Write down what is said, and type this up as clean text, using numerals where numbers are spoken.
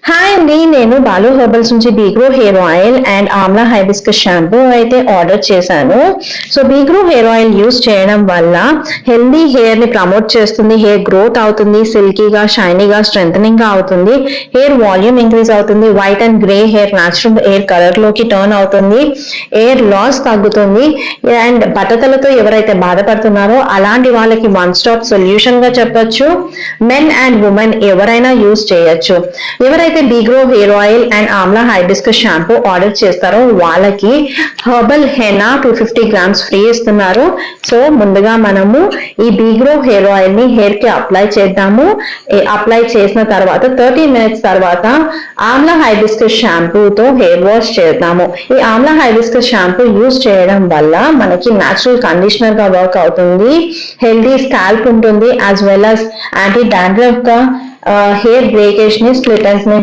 Hi అండి, నేను Balu herbals నుంచి Bgrow hair oil and amla hibiscus shampoo అయితే ఆర్డర్ చేశాను. So Bgrow hair oil use చేయడం వల్ల హెల్దీ హెయిర్ ని ప్రమోట్ చేస్తుంది, హెయిర్ గ్రోత్ అవుతుంది, సిల్కీగా షైనీగా స్ట్రెంథనింగ్ గా అవుతుంది, హెయిర్ వాల్యూమ్ ఇంక్రీజ్ అవుతుంది, white and grey hair natural hair colour లోకి టర్న్ అవుతుంది, హెయిర్ లాస్ తగ్గుతుంది. అండ్ బట్టతలతో ఎవరైతే బాధపడుతున్నారో అలాంటి వాళ్ళకి వన్ స్టాప్ సొల్యూషన్ గా చెప్పొచ్చు. మెన్ అండ్ ఉమెన్ ఎవరైనా యూస్ చేయొచ్చు. ఎవరైతే బీగ్రో hair oil and amla hibiscus shampoo order చేస్తారో వాళ్ళకి హెర్బల్ హెనా 250 గ్రామ్స్ ఫ్రీ ఇస్తున్నారు. సో ముందుగా మనము ఈ బీగ్రో హెయిర్ ఆయిల్ ని హెయిర్ కి అప్లై చేద్దాము. అప్లై చేసిన తర్వాత 30 మినిట్స్ తర్వాత ఆమ్లా హైబిస్కస్ షాంపూతో హెయిర్ వాష్ చేద్దాము. ఈ ఆమ్లా హైబిస్కస్ షాంపూ యూజ్ చేయడం వల్ల మనకి న్యాచురల్ కండిషనర్ గా వర్క్ అవుతుంది, హెల్దీ స్కాల్ప్ ఉంటుంది, as well as anti dandruff గా హెయిర్ బ్రేకేజ్ ని స్ప్లిట్ ఎండ్స్ ని